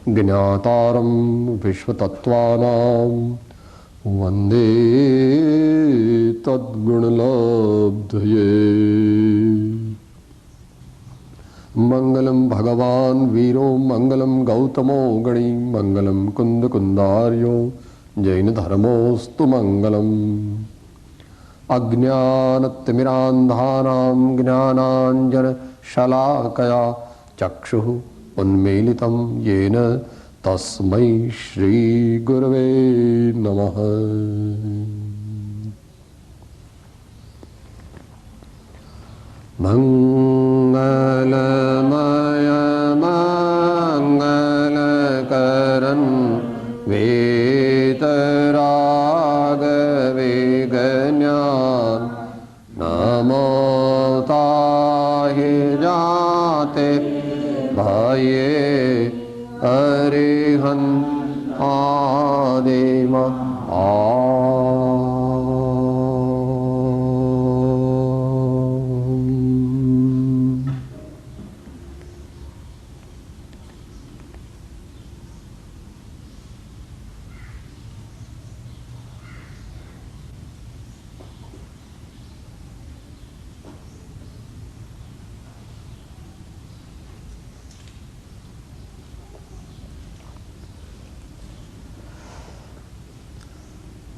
જ્ઞાતારમ વિશ્વતત્ત્વાનાં વંદે તદ્ગુણલબ્ધયે. મંગલમ ભગવાન વીરો મંગલમ ગૌતમો ગણી મંગલમ કુંદ કુંદાર્યો જૈન ધર્મોસ્તુ મંગલમ. અજ્ઞાનતિમિરાંધાનાં જ્ઞાનાંજન શલાકયા ચક્ષુઃ ઉન્મીલિतं યેન તસ્મૈ શ્રી ગુરવે નમઃ. મંગલમય મંગલકરં વેતરાગ વિજ્ઞાન નમો તાહે જાતે ભયે અરિહં આદેમ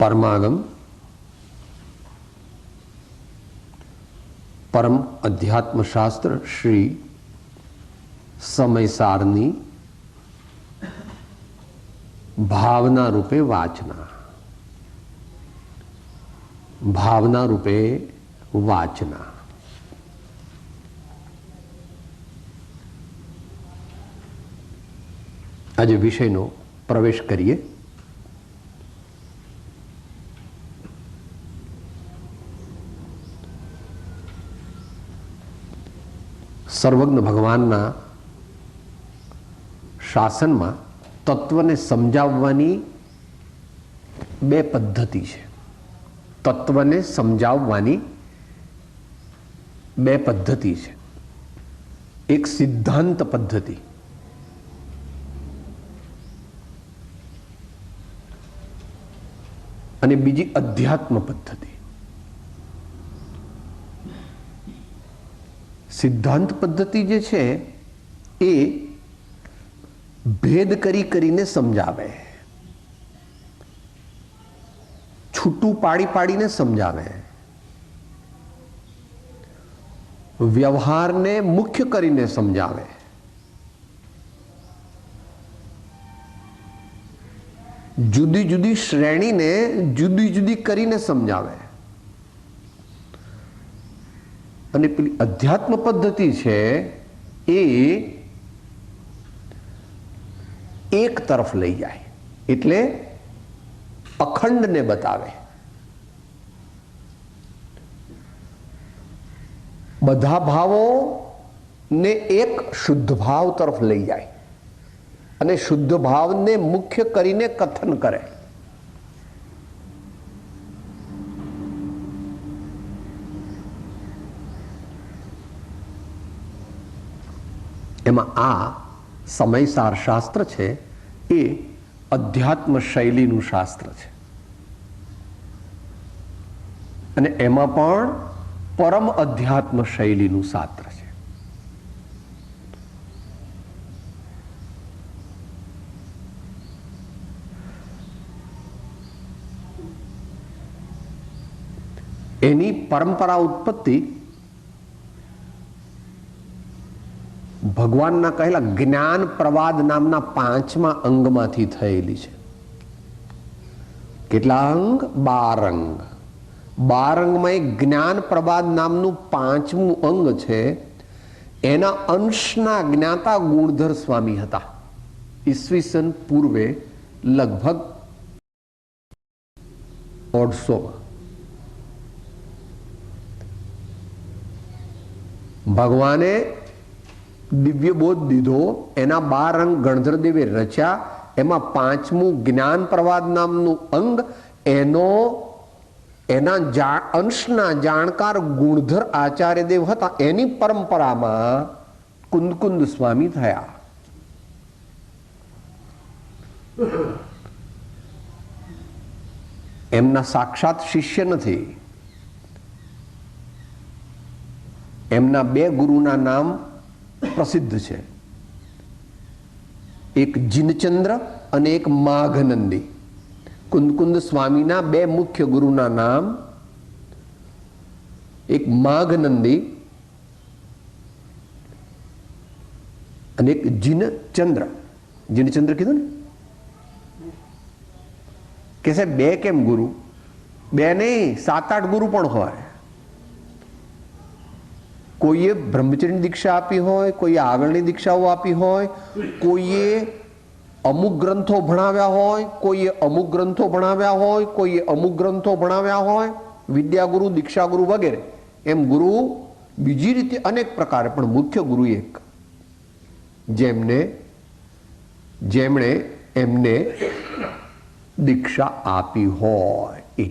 પરમાગમ પરમ અધ્યાત્મ શાસ્ત્ર શ્રી સમયસારની ભાવના રૂપે વાચના. ભાવના રૂપે વાચના. આજે વિષયનો પ્રવેશ કરીએ. સર્વજ્ઞ ભગવાનના શાસનમાં તત્વને સમજાવવાની બે પદ્ધતિ છે. તત્વને સમજાવવાની બે પદ્ધતિ છે. એક સિદ્ધાંત પદ્ધતિ અને બીજી અધ્યાત્મ પદ્ધતિ. સિદ્ધાંત પદ્ધતિ જે છે એ ભેદ કરીને સમજાવે, છૂટું પાડીને સમજાવે, વ્યવહારને મુખ્ય કરીને સમજાવે, જુદી જુદી શ્રેણીને જુદી જુદી કરીને સમજાવે. અને પેલી અધ્યાત્મ પદ્ધતિ છે એ એક તરફ લઈ જાય, એટલે અખંડને બતાવે. બધા ભાવો ને એક શુદ્ધ ભાવ તરફ લઈ જાય અને શુદ્ધ ભાવને મુખ્ય કરીને કથન કરે. એમાં આ સમયસાર શાસ્ત્ર છે એ અધ્યાત્મ શૈલીનું શાસ્ત્ર છે અને એમાં પણ પરમ અધ્યાત્મ શૈલીનું શાસ્ત્ર છે. એની પરંપરા ઉત્પત્તિ ભગવાનના કહેલા જ્ઞાન પ્રવાદ નામના 5મા અંગમાંથી થયેલી છે. કેટલા અંગ? 12 અંગ. 12 અંગમાં એક જ્ઞાન પ્રવાદ નામનું 5મું અંગ છે. એના અંશના જ્ઞાતા ગુણધર સ્વામી હતા. ઈસવીસન પૂર્વે લગભગ 150. ભગવાને દિવ્ય બોધ દીધો. એના 12 અંગ ગણધરદેવે રચ્યા. એમાં 5મું જ્ઞાન પ્રવાદ નામનું અંગ એના અંશના જાણકાર ગુણધર આચાર્યદેવ હતા. એની પરંપરામાં કુંદકુંદ સ્વામી થયા. એમના સાક્ષાત શિષ્ય નથી. એમના બે ગુરુના નામ પ્રસિદ્ધ છે, એક જીનચંદ્ર અને એક માઘનંદી. કુંદકુંદ સ્વામીના બે મુખ્ય ગુરુના નામ, એક માઘનંદી અને એક જીનચંદ્ર. જીનચંદ્ર કીધું ને કે સાહેબ બે કેમ ગુરુ? બે નહીં, 7-8 ગુરુ પણ હોય. કોઈએ બ્રહ્મચર્યની દીક્ષા આપી હોય, કોઈએ આગળની દીક્ષાઓ આપી હોય, કોઈએ અમુક ગ્રંથો ભણાવ્યા હોય, કોઈએ અમુક ગ્રંથો ભણાવ્યા હોય, કોઈએ અમુક ગ્રંથો ભણાવ્યા હોય, વિદ્યાગુરુ, દીક્ષાગુરુ વગેરે. એમ ગુરુ બીજી રીતે અનેક પ્રકારે, પણ મુખ્ય ગુરુ એક, જેમણે એમને દીક્ષા આપી હોય એ.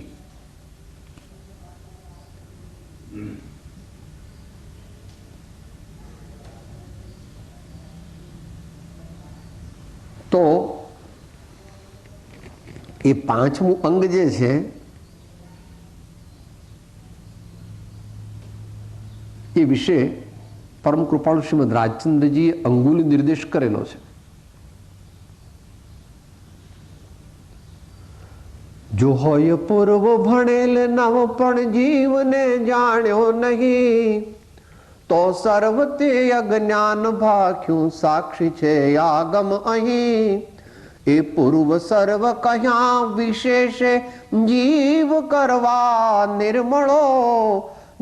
તો એ પાંચમું અંગ જે છે એ વિશે પરમ કૃપાળુ શ્રીમદ રાજચંદ્રજીએ અંગુલી નિર્દેશ કરેલો છે. જો હોય પૂર્વ ભણેલ નવ પણ જીવને જાણ્યો નહીં, તો સર્વ તે અજ્ઞાન ભાખ્યું સાક્ષી છે આગમ અહીં. એ પૂર્વ સર્વ કહ્યા વિશેષે જીવ કરવા નિર્મળો,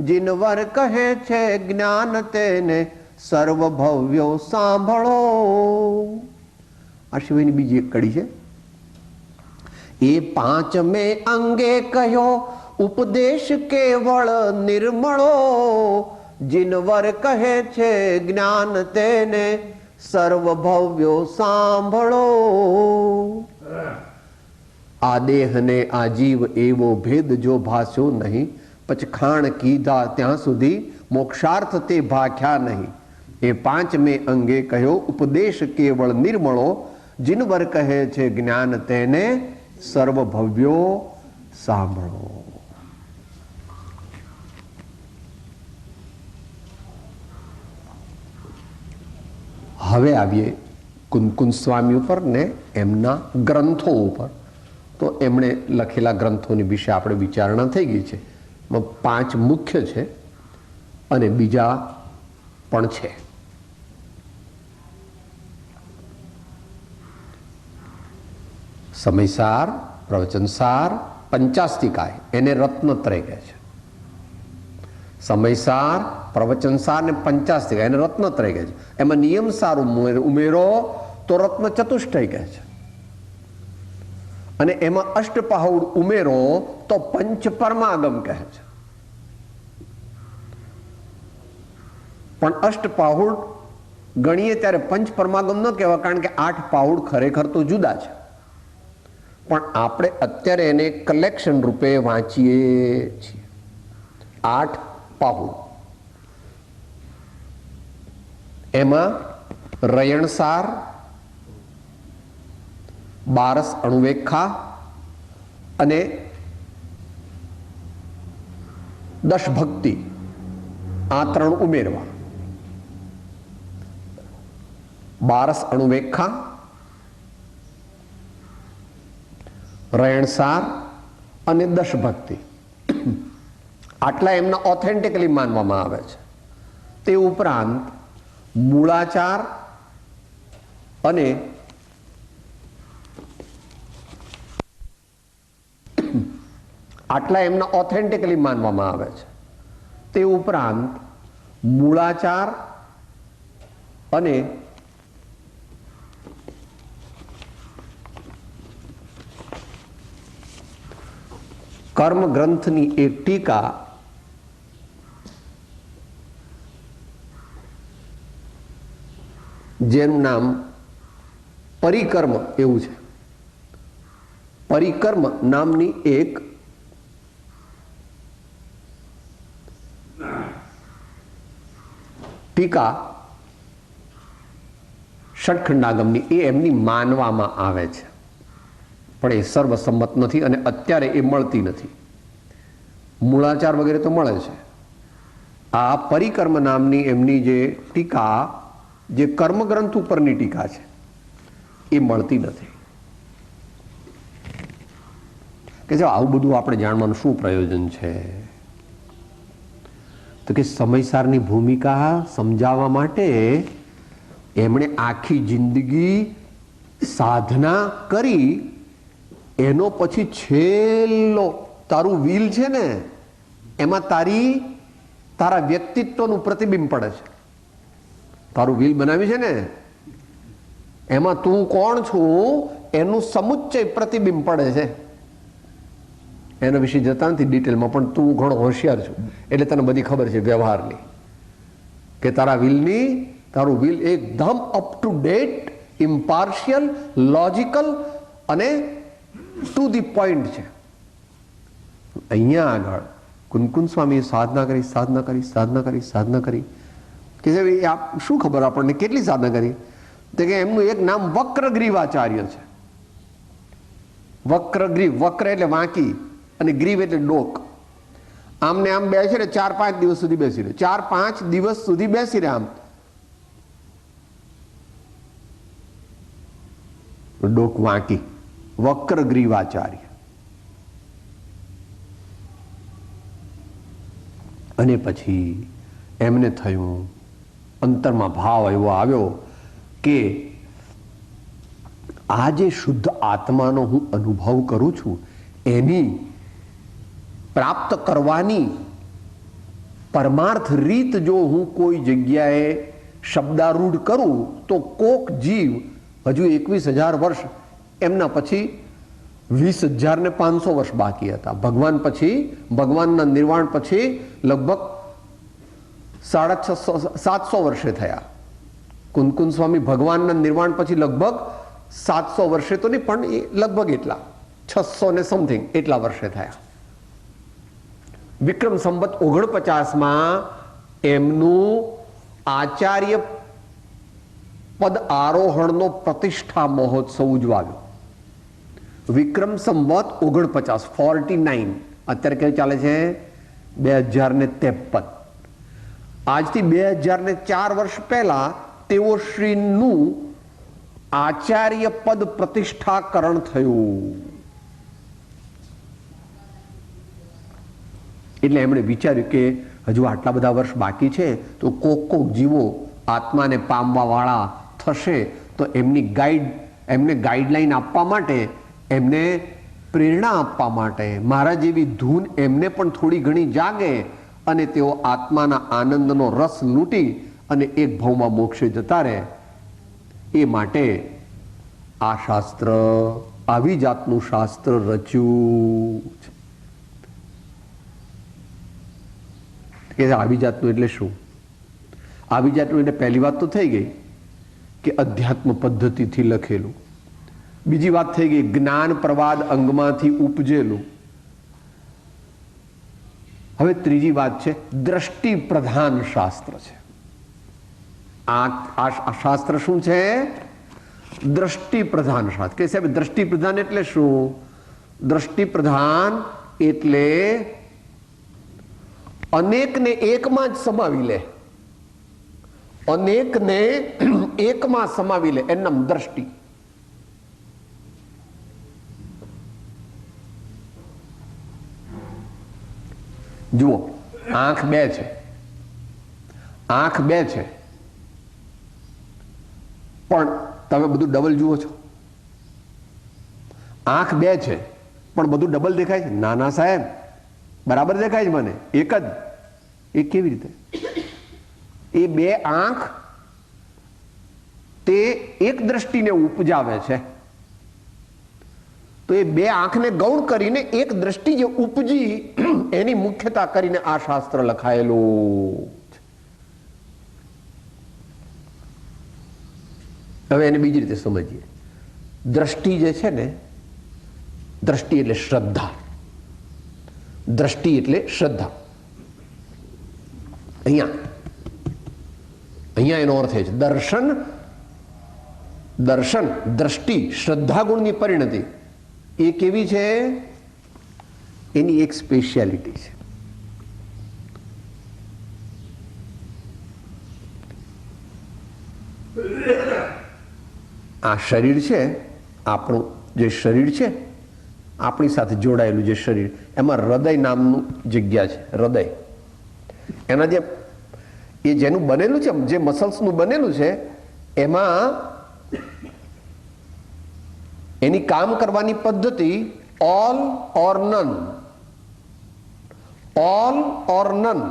જીનવર કહે છે જ્ઞાન તેને સર્વ ભવ્યો સાંભળો. આ સિવાયની બીજી એક કડી છે. એ પાંચમે અંગે કહ્યો ઉપદેશ કેવળ નિર્મળો, જીનવર કહે છે જ્ઞાન તેને સર્વ ભવ્યો સાંભળો. આ દેહને આ જીવ એવો ભેદ જો ભાસ્યો નહીં, પચખાણ કીધા ત્યાં સુધી મોક્ષાર્થ તે ભાખ્યા નહીં. એ પાંચમે અંગે કહ્યો ઉપદેશ કેવળ નિર્મળો, જીનવર કહે છે જ્ઞાન તેને સર્વ ભવ્યો સાંભળો. હવે આવીએ કુંદકુંદ સ્વામી ઉપર ને એમના ગ્રંથો ઉપર. તો એમણે લખેલા ગ્રંથોની વિશે આપણે વિચારણા થઈ ગઈ છે. 5 મુખ્ય છે અને બીજા પણ છે. સમયસાર, પ્રવચનસાર, પંચાસ્તિકાય, એને રત્નત્રય કહે છે. સમયસાર, પ્રવચનસાર ને પંચાસ્તિકાય એને રત્નત્રય કહે છે. એમાં નિયમસાર ઉમેરો તો રત્ન ચતુષ્ટય કહે છે, અને એમાં અષ્ટપાહુડ ઉમેરો તો પંચ પરમાગમ કહે છે. પણ અષ્ટપાહુડ ગણીએ ત્યારે પંચ પરમાગમ ન કહેવાય, કારણ કે 8 પાહુડ ખરેખર તો જુદા છે. પણ આપણે અત્યારે એને કલેક્શન રૂપે વાંચીએ છીએ. 8 પાહુડ. એમાં રયણસાર, 12 અણુવેખા અને 10 ભક્તિ, આ 3 ઉમેરવા. 12 અણુવેખા, રયણસાર અને 10 ભક્તિ, આટલા એમના ઓથેન્ટિકલી માનવામાં આવે છે. તે ઉપરાંત મૂળાચાર અને આટલા એમના ઓથેન્ટિકલી માનવામાં આવે છે. તે ઉપરાંત મૂળાચાર અને કર્મ ગ્રંથની એક ટીકા જેનું નામ પરિકર્મ એવું છે. પરિકર્મ નામની એક ટીકા ષટખંડાગમની, એ એમની માનવામાં આવે છે. પણ એ સર્વસંમત નથી અને અત્યારે એ મળતી નથી. મૂળાચાર વગેરે તો મળે છે. આ પરિકર્મ નામની એમની જે ટીકા, જે કર્મગ્રંથ ઉપરની ટીકા છે, એ મળતી નથી. કે જો આવું બધું આપણે જાણવાનું શું પ્રયોજન છે? તો કે સમયસારની ભૂમિકા સમજાવવા માટે એમણે આખી જિંદગી સાધના કરી, એનો પછી છેલ્લો તારું વિલ છે ને, એમાં તારા વ્યક્તિત્વનું પ્રતિબિંબ પડે છે. તારું વિલ બનાવ્યું છે ને, એમાં તું કોણ છું એનું સમુચ્ચય પ્રતિબિંબ પડે છે. એના વિશે જતા નથી ડિટેલમાં, પણ તું ઘણો હોશિયાર છું એટલે તને બધી ખબર છે વ્યવહારની, કે તારું વિલ એકદમ અપ ટુ ડેટ, ઇમ્પાર્શિયલ, લોજિકલ અને ટુ ધી પોઈન્ટ છે. અહીંયા આગળ કુનકુન સ્વામીએ સાધના કરી કે શું ખબર આપણને કેટલી સાધના કરી? તો કે એમનું એક નામ વક્રગ્રીવાચાર્ય છે. વક્રગ્રીવ, વક્ર એટલે વાંકી અને ગ્રીવ એટલે ડોક. આમને આમ બેસી રહે 4-5 દિવસ સુધી બેસી રહે, 4-5 દિવસ સુધી બેસી રહે આમ ડોક વાંકી, વક્રગ્રીવાચાર્ય. અને પછી એમને થયું, અંતરમાં ભાવ એવો આવ્યો કે આ જે શુદ્ધ આત્માનો હું અનુભવ કરું છું, એની પ્રાપ્ત કરવાની પરમાર્થ રીત જો હું કોઈ જગ્યાએ શબ્દારૂઢ કરું તો કોક જીવ હજુ 21,000 વર્ષ, એમના પછી 20,500 વર્ષ બાકી હતા. ભગવાનના નિર્વાણ પછી લગભગ 650-700 વર્ષે થયા. કુનકુન સ્વામી ભગવાનના નિર્વાણ પછી લગભગ 700 વર્ષે તો નહીં, પણ એ લગભગ એટલા 600 ને સમથિંગ એટલા વર્ષે થયા. વિક્રમ સંવત 49માં એમનું આચાર્ય પદ આરોહણનો પ્રતિષ્ઠા મહોત્સવ ઉજવાયો. વિક્રમ સંવત 49, અત્યારે કેવું ચાલે છે? 2053. આજથી 2004 વર્ષ પહેલા તેઓ શ્રીનું આચાર્ય પદ પ્રતિષ્ઠાકરણ થયું. એટલે એમણે વિચાર્યું કે હજુ આટલા બધા વર્ષ બાકી છે, તો કોક જીવો આત્માને પામવા વાળા થશે, તો એમને ગાઈડલાઈન આપવા માટે, એમને પ્રેરણા આપવા માટે, મારા જેવી ધૂન એમને પણ થોડી ઘણી જાગે અને તેઓ આત્માના આનંદનો રસ લૂંટી અને એક ભાવમાં મોક્ષે જતા રહે. એ માટે આ શાસ્ત્ર, આવી જાતનું શાસ્ત્ર રચ્યું છે. કે આવી જાતનું એટલે શું? આવી જાતનું એટલે પહેલી વાત તો થઈ ગઈ કે અધ્યાત્મ પદ્ધતિથી લખેલું. બીજી વાત થઈ ગઈ જ્ઞાન પ્રવાદ અંગમાંથી ઉપજેલું. હવે ત્રીજી વાત છે દ્રષ્ટિ પ્રધાન શાસ્ત્ર છે. આ શાસ્ત્ર શું છે? દ્રષ્ટિ પ્રધાન શાસ્ત્ર. કે સાહેબ દ્રષ્ટિ પ્રધાન એટલે શું? દ્રષ્ટિ પ્રધાન એટલે અનેકને એકમાં જ સમાવી લે, અનેકને એકમાં સમાવી લે, એનું નામ દ્રષ્ટિ. જુઓ, આંખ બે છે, પણ તમે બધું ડબલ જુઓ છો. આંખ બે છે પણ બધું ડબલ દેખાય છે? ના ના સાહેબ, બરાબર દેખાય છે મને, એક જ. એ કેવી રીતે? એ બે આંખ તે એક દ્રષ્ટિને ઉપજાવે છે, તો એ બે આંખને ગૌણ કરીને એક દ્રષ્ટિ જે ઉપજી એની મુખ્યતા કરીને આ શાસ્ત્ર લખાયેલું. હવે એને બીજી રીતે સમજીએ. દ્રષ્ટિ જે છે ને, દ્રષ્ટિ એટલે શ્રદ્ધા. દ્રષ્ટિ એટલે શ્રદ્ધા. અહીંયા એનો અર્થ છે દર્શન, દ્રષ્ટિ શ્રદ્ધા ગુણની પરિણતિ. એ કેવી છે? એની એક સ્પેશિયાલિટી છે. આ શરીર છે, આપણું જે શરીર છે, આપણી સાથે જોડાયેલું જે શરીર, એમાં હૃદય નામનું જગ્યા છે. હૃદય એના એ જેનું બનેલું છે, જે મસલ્સનું બનેલું છે, એમાં એની કામ કરવાની પદ્ધતિ ઓલ ઓર નન, ઓલ ઓર નન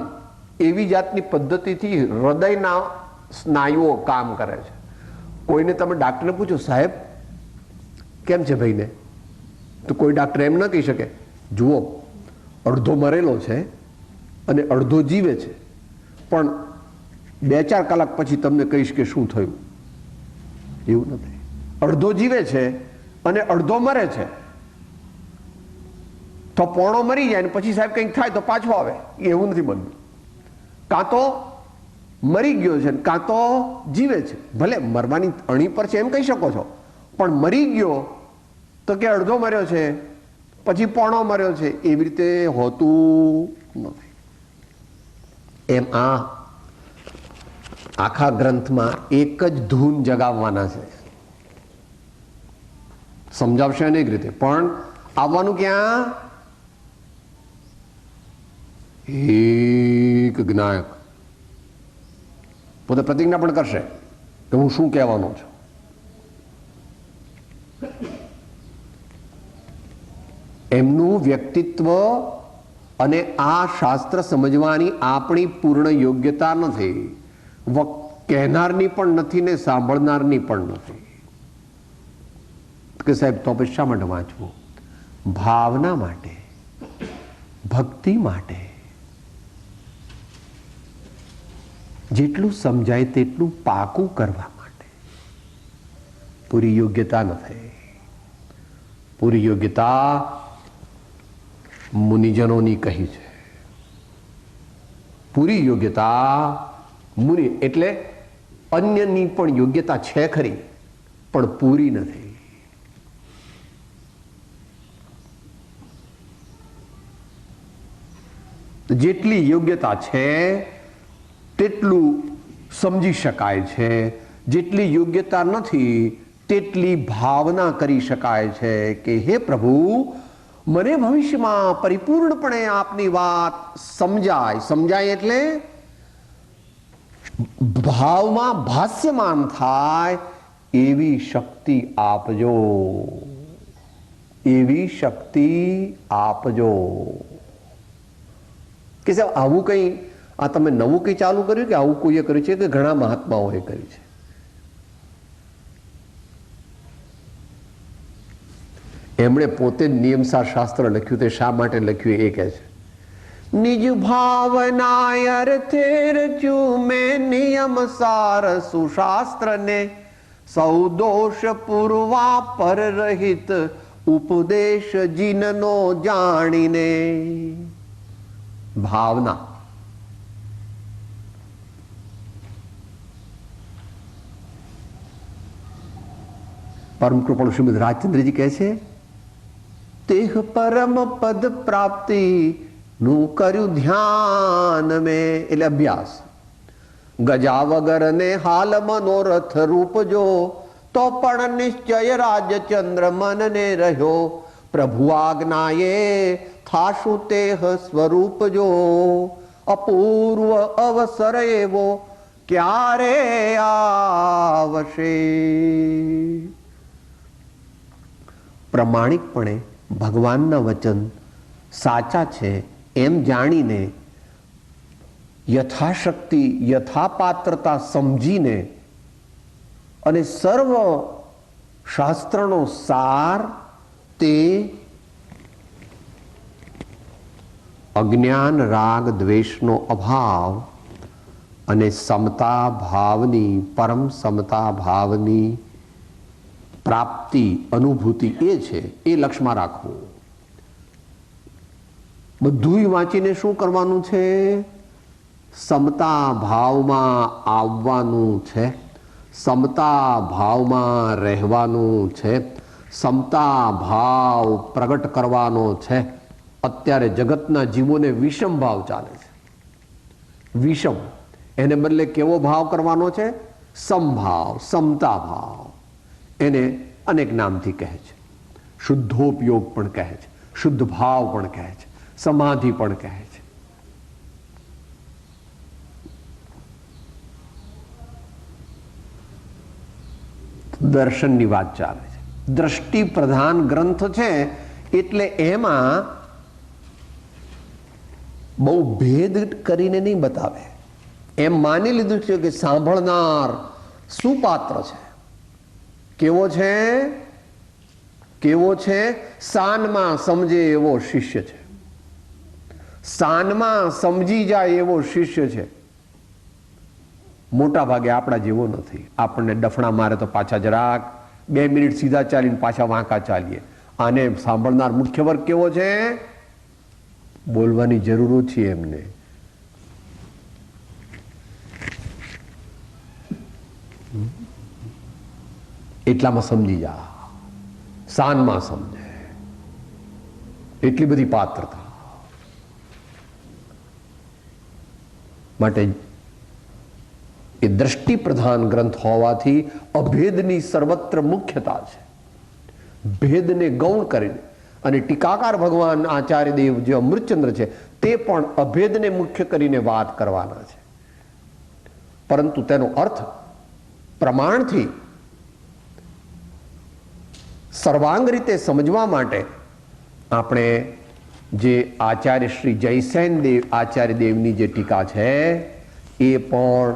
એવી જાતની પદ્ધતિથી હૃદયના સ્નાયુઓ કામ કરે છે. કોઈને તમે ડાક્ટરને પૂછો, સાહેબ કેમ છે ભાઈને, તો કોઈ ડાક્ટર એમ ન કહી શકે, જુઓ અડધો મરેલો છે અને અડધો જીવે છે, પણ 2-4 કલાક પછી તમને કહીશ કે શું થયું. એવું નથી. અડધો જીવે છે અને અડધો મરે છે, તો પોણો મરી જાય ને પછી સાહેબ કંઈક થાય તો પાછો આવે, એવું નથી બનતું. કાં તો મરી ગયો છે કાં તો જીવે છે. ભલે મરવાની અણી પર છે એમ કહી શકો છો, પણ મરી ગયો તો કે અડધો મર્યો છે પછી પોણો મર્યો છે, એવી રીતે હોતું નથી. એમ આ આખા ગ્રંથમાં એક જ ધૂન જગાવવાના છે. સમજાવશે અનેક રીતે, પણ આવવાનું ક્યાં? એક જ્ઞાયક પોતે પ્રતિજ્ઞા પણ કરશે કે હું શું કહેવાનો છું. એમનું વ્યક્તિત્વ અને આ શાસ્ત્ર સમજવાની આપણી પૂર્ણ યોગ્યતા નથી, કહેનારની પણ નથી ને સાંભળનારની પણ નથી. કે સાહેબ તો પછી શા માટે વાંચવું? ભાવના માટે, ભક્તિ માટે, જેટલું સમજાય તેટલું પાકું કરવા માટે. પૂરી યોગ્યતા નથી. પૂરી યોગ્યતા મુનિજનોની કહી છે. પૂરી યોગ્યતા મુનિ એટલે અન્યની પણ યોગ્યતા છે ખરી, પણ પૂરી નથી. જેટલી યોગ્યતા છે તેટલું સમજી શકાય છે, જેટલી યોગ્યતા નથી તેટલી ભાવના કરી શકાય છે કે હે પ્રભુ, મને ભવિષ્યમાં પરિપૂર્ણપણે આપની વાત સમજાય. સમજાય એટલે ભાવમાં ભાષ્યમાન થાય એવી શક્તિ આપજો, એવી શક્તિ આપજો. કે સાહેબ આવું કંઈ આ તમે નવું કંઈ ચાલુ કર્યું કે આવું કોઈએ કર્યું છે કે ઘણા મહાત્માઓએ કર્યું છે? એમણે પોતે નિયમસાર શાસ્ત્ર લખ્યું. તે શા માટે લખ્યું એ કહે છે, નિજ ભાવના અર્થે રચ્યું મેં નિયમ સાર સુશાસ્ત્ર ને, સૌ દોષ પૂર્વા પર રહિત ઉપદેશ જીનનો જાણીને. ભાવના પરમ કૃપાળુ શ્રીમદ રાજચંદ્રજી કહે છે, તેહ પરમ પદ પ્રાપ્તિ નું કર્યું ધ્યાન મેં, એટલે અભ્યાસ. ગજા વગર ને હાલ મનોરથ રૂપ જો, તો પણ નિશ્ચય રાજચંદ્ર મનને રહ્યો. પ્રભુ આજ્ઞાએ થાશું તેહ સ્વરૂપ જો, અપૂર્વ અવસર એવો ક્યારે આવશે. પ્રમાણિકપણે ભગવાનના વચન સાચા છે એમ જાણીને, યથાશક્તિ યથાપાત્રતા સમજીને અને સર્વ શાસ્ત્રનો સાર તે અજ્ઞાન રાગ દ્વેષનો અભાવ અને સમતા ભાવની, પરમ સમતા ભાવની પ્રાપ્તિ અનુભૂતિ એ છે. એ લક્ષ્યમાં રાખવું. બધું વાંચીને શું કરવાનું છે? સમતા ભાવમાં આવવાનું છે, સમતા ભાવમાં રહેવાનું છે, સમતા ભાવ પ્રગટ કરવાનો છે. અત્યારે જગતના જીવોને વિષમ ભાવ ચાલે છે. વિષમ એને બદલે કેવો ભાવ કરવાનો છે? સમભાવ, સમતા ભાવ. એને અનેક નામથી કહે છે. શુદ્ધોપયોગ પણ કહે છે, શુદ્ધ ભાવ પણ કહે છે, સમાધિ પણ કહે છે. દર્શનની વાત ચાલે છે. દ્રષ્ટિ પ્રધાન ગ્રંથ છે એટલે એમાં બહુ ભેદ કરીને નહીં બતાવે. એમ માની લીધું છે કે સાંભળનાર સુપાત્ર છે. કેવો છે? કેવો છે? સાનમાં સમજે એવો શિષ્ય છે. સાનમાં સમજી જાય એવો શિષ્ય છે. મોટા ભાગે આપણા જેવો નથી. આપણને ડફણા મારે તો પાછા જરાક 2 મિનિટ સીધા ચાલીને પાછા વાંકા ચાલીએ. આને સાંભળનાર મુખ્ય વર્ગ કેવો છે? બોલવાની જરૂર ઓછી એમને. એટલામાં સમજી જા, સાનમાં સમજે, એટલી બધી પાત્રતા. માટે એ દ્રષ્ટિ પ્રધાન ગ્રંથ હોવાથી અભેદની સર્વત્ર મુખ્યતા છે. ભેદને ગૌણ કરીને, અને ટીકાકાર ભગવાન આચાર્ય દેવ જે અમૃતચંદ્ર છે તે પણ અભેદને મુખ્ય કરીને વાત કરવાના છે. પરંતુ તેનો અર્થ પ્રમાણથી સર્વાંગ રીતે સમજવા માટે આપણે જે આચાર્ય શ્રી જયસેન દેવ આચાર્ય દેવની જે ટીકા છે એ પણ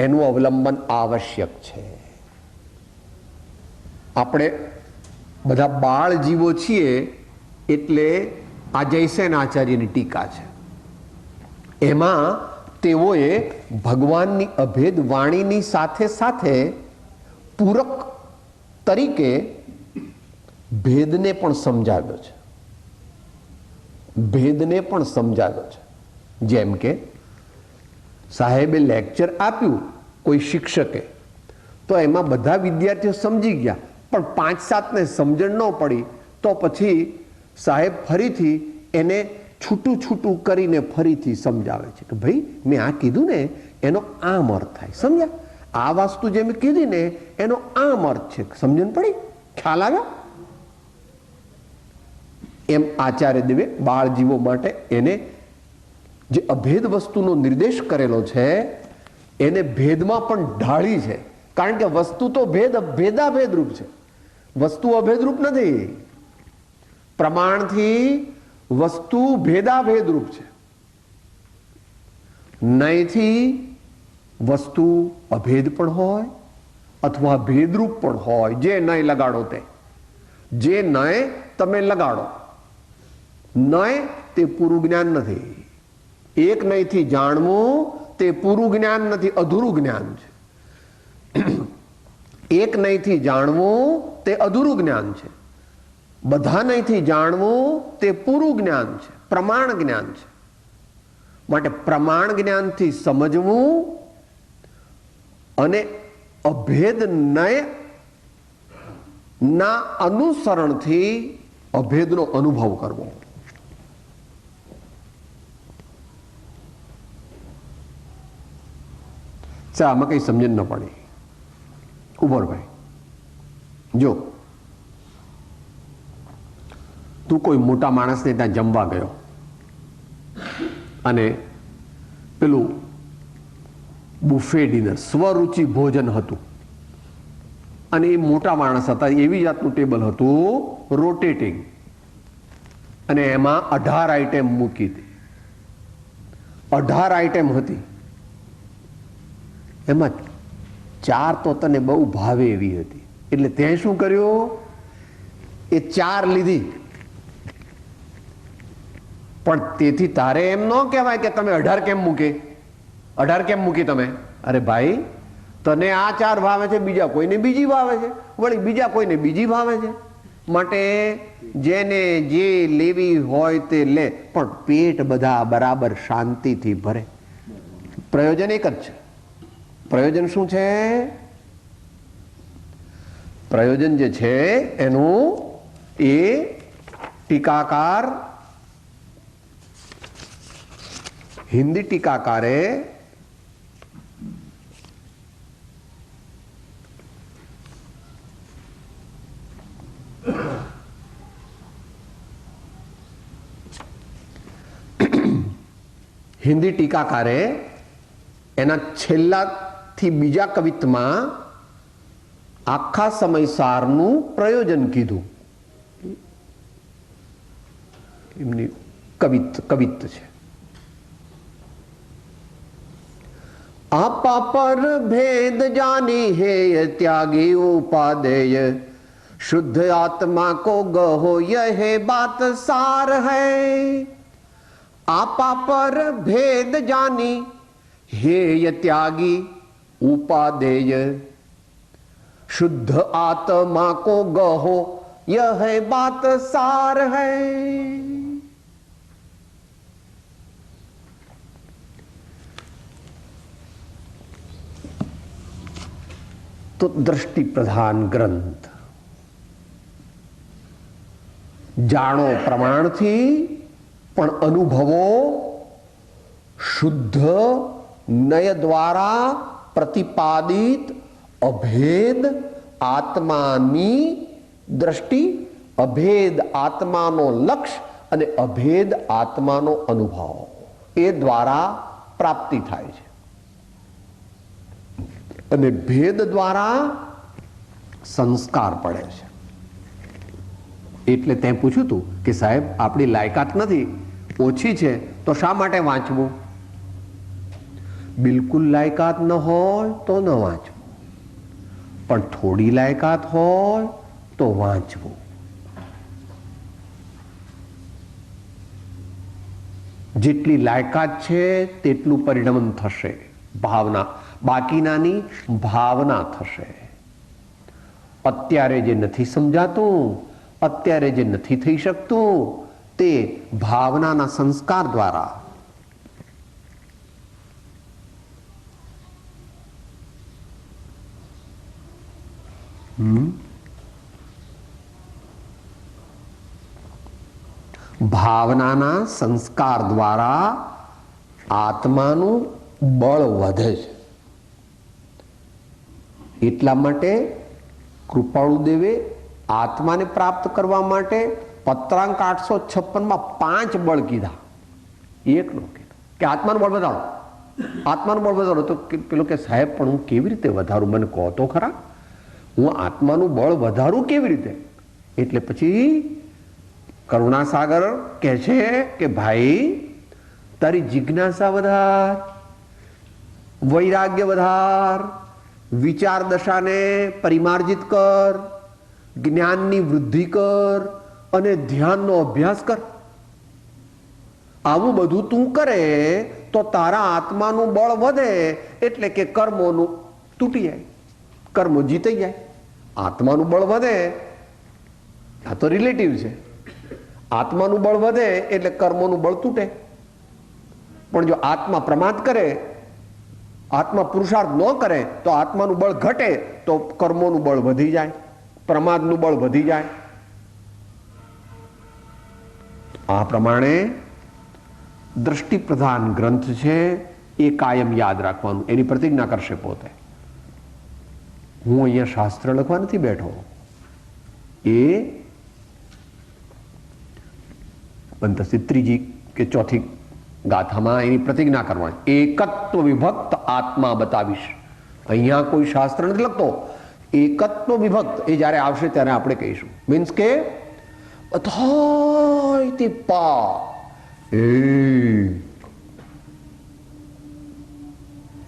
એનું અવલંબન આવશ્યક છે. આપણે બધા બાળ જીવો છીએ એટલે આ જયસેન આચાર્યની ટીકા છે. એમાં તેઓએ ભગવાનની અભેદ વાણીની સાથે સાથે પૂરક તરીકે ભેદને પણ સમજાવ્યો છે. ભેદને પણ સમજાવ્યો છે. જેમ કે સાહેબે લેક્ચર આપ્યું કોઈ શિક્ષકે, તો એમાં બધા વિદ્યાર્થીઓ સમજી ગયા, પણ 5-7ને સમજણ ન પડી તો પછી સાહેબ ફરીથી એને છૂટું છૂટું કરીને ફરીથી સમજાવે છે કે ભાઈ મેં આ કીધું ને એનો આમ અર્થ થાય. સમજ્યા? આ વસ્તુ જે મેં કીધી ને એનો આમ અર્થ છે. સમજણ પડી? ખ્યાલ આવ્યો? એમ આચાર્ય દેવે બાળ જીવો માટે એને જે અભેદ વસ્તુનો નિર્દેશ કરેલો છે એને ભેદમાં પણ ઢાળી છે. કારણ કે વસ્તુ તો ભેદાભેદ રૂપ છે, વસ્તુ અભેદરૂપ નથી. પ્રમાણથી વસ્તુ ભેદાભેદ રૂપ છે. નયથી વસ્તુ અભેદ પણ હોય અથવા ભેદરૂપ પણ હોય. જે નય લગાડો તે, જે નય તમે લગાડો, નય તે પૂરું જ્ઞાન નથી. એક નયથી જાણવું તે પૂરું જ્ઞાન નથી, અધૂરું જ્ઞાન છે. એક નયથી જાણવું તે અધૂરું જ્ઞાન છે. બધા નયથી જાણવું તે પૂરું જ્ઞાન છે, પ્રમાણ જ્ઞાન છે. માટે પ્રમાણ જ્ઞાનથી સમજવું અને અભેદ નય ના અનુસરણથી અભેદનો અનુભવ કરવો. આમાં કઈ સમજણ ન પડી. ઉભર ભાઈ, જો તું કોઈ મોટા માણસને ત્યાં જમવા ગયો અને પેલું બુફે ડિનર, સ્વરુચિ ભોજન હતું, અને એ મોટા માણસ હતા, એવી જાતનું ટેબલ હતું રોટેટિંગ, અને એમાં 18 આઈટમ મૂકી હતી. 18 આઈટમ હતી, એમાં 4 તો તને બહુ ભાવે એવી હતી. એટલે તે શું કર્યું? એ 4 લીધી. પણ તેથી તારે એમ ન કહેવાય કે તમે 18 કેમ મૂકે, 18 કેમ મૂકી તમે? અરે ભાઈ, તને આ 4 ભાવે છે, બીજા કોઈને બીજી ભાવે છે, વળી બીજા કોઈને બીજી ભાવે છે. માટે જેને જે લેવી હોય તે લે, પણ પેટ બધા બરાબર શાંતિથી ભરે. પ્રયોજન એક જ છે. પ્રયોજન શું છે? પ્રયોજન જે છે એનું એ ટીકાકાર હિન્દી ટીકાકારે એના છેલ્લાથી બીજા કવિત્વમાં આખા સમયસારનું પ્રયોજન કીધું. એમની કવિત્વ છે. आपा पर भेद जानी है त्यागी उपादेय शुद्ध आत्मा को गहो यह बात सार है. आपा पर भेद जानी हेय त्यागी उपादेय शुद्ध आत्मा को गहो यह बात सार है. तो दृष्टि प्रधान ग्रंथ जाणो प्रमाण थी पण अनुभवो शुद्ध नय द्वारा प्रतिपादित अभेद आत्मानी दृष्टि अभेद आत्मानो लक्ष्य अने अभेद आत्मानो अनुभव ए द्वारा प्राप्ति थाय छे. અને ભેદ દ્વારા સંસ્કાર પડે છે. એટલે તે પૂછ્યું તું કે સાહેબ આપણી લાયકાત નથી, ઓછી છે, તો શા માટે વાંચવું? બિલકુલ લાયકાત ન હોય તો ન વાંચવું, પણ થોડી લાયકાત હોય તો વાંચવું. જેટલી લાયકાત છે તેટલું પરિણમન થશે. ભાવના બાકીનાની ભાવના થશે. અત્યારે જે નથી સમજાતું, અત્યારે જે નથી થઈ શકતું, તે ભાવનાના સંસ્કાર દ્વારા ભાવનાના સંસ્કાર દ્વારા આત્માનું બળ વધે છે. એટલા માટે કૃપાળુદેવે આત્માને પ્રાપ્ત કરવા માટે પત્રાંક 856 માં 5 બળ કીધા. એકનો કીધું કે આત્માનું બળ વધારો, આત્માનું બળ વધારો. તો પેલો કે સાહેબ પણ હું કેવી રીતે વધારું, મને કહો તો ખરા, હું આત્માનું બળ વધારું કેવી રીતે? એટલે પછી કરુણાસાગર કહે છે કે ભાઈ તારી જિજ્ઞાસા વધાર, વૈરાગ્ય વધાર, વિચાર દશાને પરિમાર્જિત કર, જ્ઞાનની વૃદ્ધિ કર અને ધ્યાનનો અભ્યાસ કર. આવું બધું તું કરે તો તારા આત્માનું બળ વધે. એટલે કે કર્મોનું તૂટી જાય, કર્મો જીતી જાય. આત્માનું બળ વધે, આ તો રિલેટિવ છે. આત્માનું બળ વધે એટલે કર્મોનું બળ તૂટે. પણ જો આત્મા પ્રમાદ કરે, આત્મા પુરુષાર્થ ન કરે, તો આત્માનું બળ ઘટે, તો કર્મોનું બળ વધી જાય, પ્રમાદનું બળ વધી જાય. આ પ્રમાણે દ્રષ્ટિ પ્રધાન ગ્રંથ છે એ કાયમ યાદ રાખવાનું. એની પ્રતિજ્ઞા કરશે પોતે. હું અહીંયા શાસ્ત્ર લખવા નથી બેઠો, એ બંતસી ત્રીજી કે ચોથી ગાથામાં એની પ્રતિજ્ઞા કરવાની. એકત્વ વિભક્ત આત્મા બતાવીશ. અહીંયા કોઈ શાસ્ત્ર નથી લખતો. એકત્વ વિભક્ત એ જ્યારે આવશે ત્યારે આપણે કહીશું. મીન્સ કે અથાયથી પા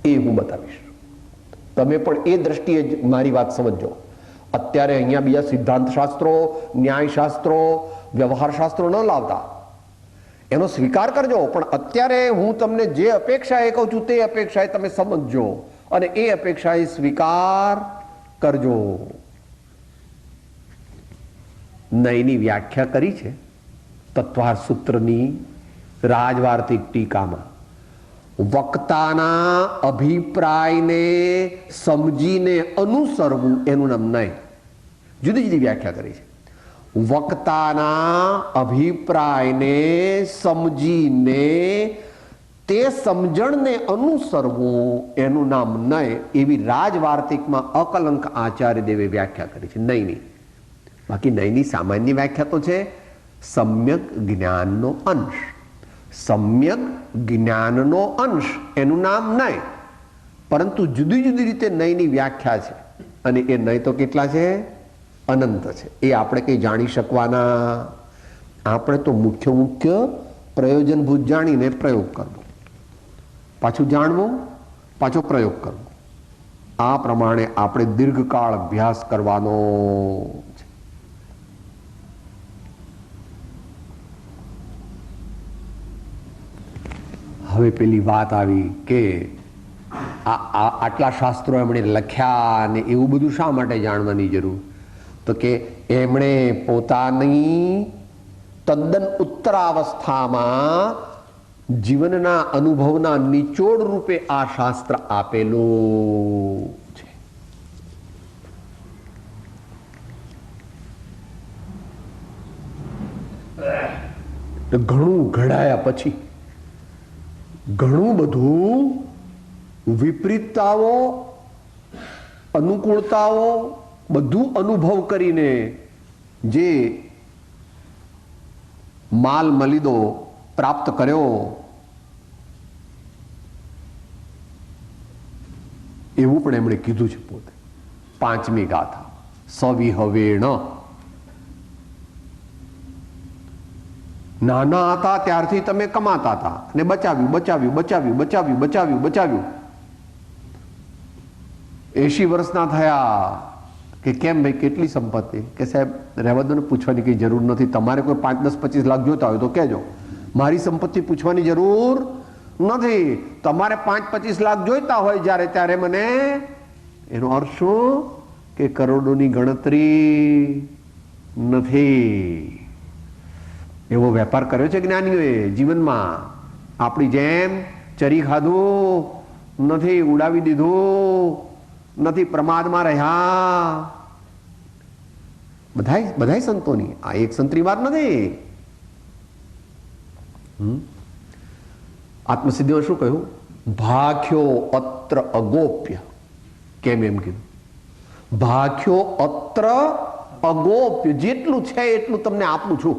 એ હું બતાવીશ. તમે પણ એ દ્રષ્ટિએ જ મારી વાત સમજો. અત્યારે અહીંયા બીજા સિદ્ધાંત શાસ્ત્રો, ન્યાય શાસ્ત્રો, વ્યવહાર શાસ્ત્રો ન લાવતા, એનો સ્વીકાર કરજો. પણ અત્યારે હું તમને જે અપેક્ષાએ કહું છું તે અપેક્ષાએ તમે સમજજો અને એ અપેક્ષાએ સ્વીકાર કરજો. નયની વ્યાખ્યા કરી છે તત્વાર સૂત્રની રાજવાર્તિક ટીકામાં. વક્તાના અભિપ્રાયને સમજીને અનુસરવું એનું નામ નય. જુદી જુદી વ્યાખ્યા કરી છે. વક્તાના અભિપ્રાયને સમજીને તે સમજણને અનુસરવું એનું નામ નય, એવી રાજવાર્તિકમાં અકલંક આચાર્ય દેવે વ્યાખ્યા કરી છે નયની. બાકી નયની સામાન્ય વ્યાખ્યા તો છે સમ્યક જ્ઞાનનો અંશ. સમ્યક જ્ઞાનનો અંશ એનું નામ નય, પરંતુ જુદી જુદી રીતે નયની વ્યાખ્યા છે. અને એ નય તો કેટલા છે? અનંત છે. એ આપણે કંઈ જાણી શકવાના. આપણે તો મુખ્ય પ્રયોજનભૂત જાણીને પ્રયોગ કરવો, પાછું જાણવું, પાછો પ્રયોગ કરવો. આ પ્રમાણે આપણે દીર્ઘકાળ અભ્યાસ કરવાનો છે. હવે પેલી વાત આવી કે આટલા શાસ્ત્રો એમણે લખ્યા ને એવું બધું શા માટે જાણવાની જરૂર? તો કે એમણે પોતાની તદ્દન ઉત્તરાવસ્થામાં જીવનના અનુભવના નિચોડ રૂપે આ શાસ્ત્ર આપેલું છે. ઘણું ઘડાયા પછી ઘણું બધું વિપરીતતાઓ, અનુકૂળતાઓ બધું અનુભવ કરીને જે માલ મલિદો પ્રાપ્ત કર્યો, એવું પણ એમણે કીધું છે પોતે. 5મી ગાથા સવિહવેણ. નાના હતા ત્યારથી તમે કમાતા હતા અને બચાવ્યું બચાવ્યું બચાવ્યું બચાવ્યું બચાવ્યું બચાવ્યું. 80 વર્ષના થયા કે કેમ ભાઈ કેટલી સંપત્તિ? કે સાહેબ રહેવા દો ને, પૂછવાની કઈ જરૂર નથી. તમારે કોઈ 5, 10, 25 લાખ જોતા હોય તો કહેજો, મારી સંપત્તિ પૂછવાની જરૂર નથી. તમારે 5, 25 લાખ જોઈતા હોય જ્યારે ત્યારે મને, એનો અર્થ શું? કે કરોડોની ગણતરી નથી. એવો વેપાર કર્યો છે જ્ઞાનીઓએ જીવનમાં. આપણી જેમ ચરી ખાધું નથી, ઉડાવી દીધું નથી, પ્રમાદમાં રહ્યા. બધાય સંતોની આ એક સંતની વાત નથી. આત્મસિદ્ધિમાં શું કહ્યું? ભાખ્યો અત્ર અગોપ્ય. કેમ એમ કીધું? ભાખ્યો અત્ર અગોપ્ય. જેટલું છે એટલું તમને આપું છું,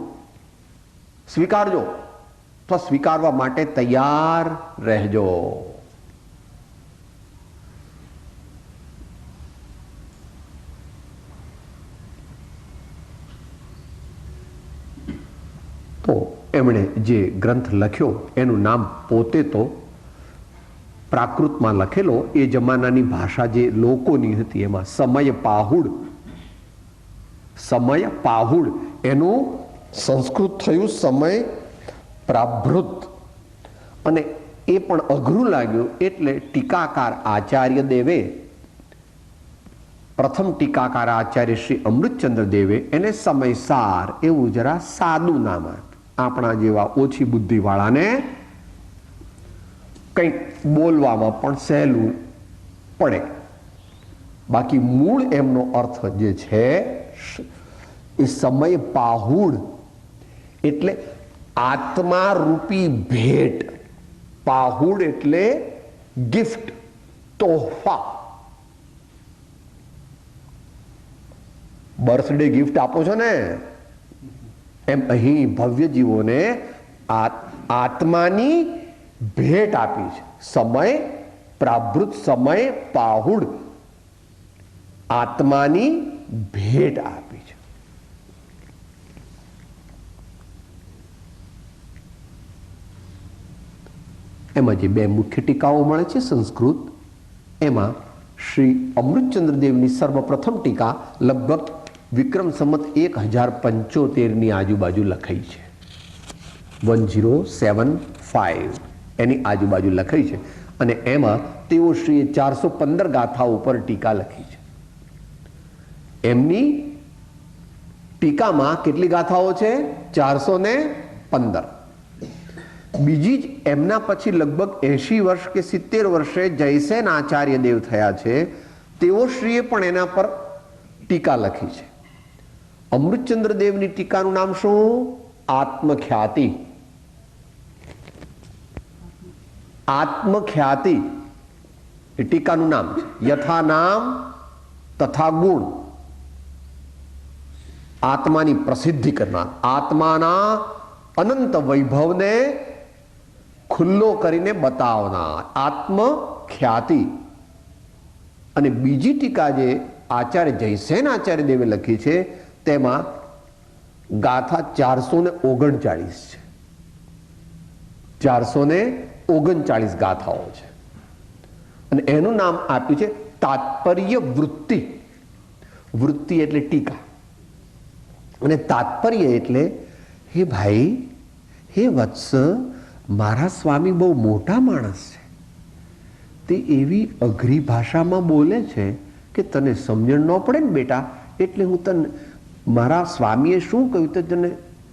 સ્વીકારજો. તો સ્વીકારવા માટે તૈયાર રહેજો. તો એમણે જે ગ્રંથ લખ્યો એનું નામ પોતે તો પ્રાકૃતમાં લખેલો, એ જમાનાની ભાષા જે લોકોની હતી એમાં સમય પાહુડ. સમય પાહુડ એનું સંસ્કૃત થયું સમય પ્રાભૃત. અને એ પણ અઘરું લાગ્યું એટલે ટીકાકાર આચાર્ય દેવે, પ્રથમ ટીકાકાર આચાર્ય શ્રી અમૃતચંદ્ર દેવે એને સમયસાર એવું જરા સાદું નામ આપ્યું. આપણા જેવા ઓછી બુદ્ધિ વાળાને કંઈક બોલવામાં પણ સહેલું પડે. બાકી મૂળ એમનો અર્થ જે છે એ સમય પાહુડ એટલે આત્મા રૂપી ભેટ. પાહુડ એટલે ગિફ્ટ, તોહફા. બર્થડે ગિફ્ટ આપો છો ને એમ અહીં ભવ્ય જીવોને આત્માની ભેટ આપી છે. સમય પ્રાભૃત, સમય પાહુડ, આત્માની ભેટ આપી છે. એમાં જે 2 મુખ્ય ટીકાઓ મળે છે સંસ્કૃત, એમાં શ્રી અમૃતચંદ્ર દેવની સર્વપ્રથમ ટીકા લગભગ વિક્રમ સંમત 1075ની આજુબાજુ લખાઈ છે. 1075 એની આજુબાજુ લખાઈ છે. અને એમાં તેઓ શ્રીએ 415 ગાથાઓ ઉપર ટીકા લખી છે. એમની ટીકામાં કેટલી ગાથાઓ છે? 415. બીજી જ એમના પછી લગભગ 80 વર્ષ કે 70 વર્ષે જયસેન આચાર્ય દેવ થયા છે. તેઓ શ્રીએ પણ એના પર ટીકા લખી છે. અમૃતચંદ્ર દેવની ટીકાનું નામ શું? આત્મખ્યાતિ. આત્મખ્યાતિ એ ટીકાનું નામ છે. યથા નામ તથા ગુણ, આત્માની પ્રસિદ્ધિ કરનાર, આત્માના અનંત વૈભવને ખુલ્લો કરીને બતાવનાર, આત્મખ્યાતિ. અને બીજી ટીકા જે આચાર્ય જયસેન આચાર્ય દેવે લખી છે તેમાં ગાથા 439 છે. 439 ગાથાઓ છે અને એનું નામ આપ્યું છે તાત્પર્ય વૃત્તિ. વૃત્તિ એટલે ટીકા અને તાત્પર્ય એટલે હે ભાઈ, હે વત્સ, મારા સ્વામી બહુ મોટા માણસ છે, તે એવી અઘરી ભાષામાં બોલે છે કે તને સમજણ ન પડે ને બેટા, એટલે હું તને મારા સ્વામીએ શું કહ્યું તે તને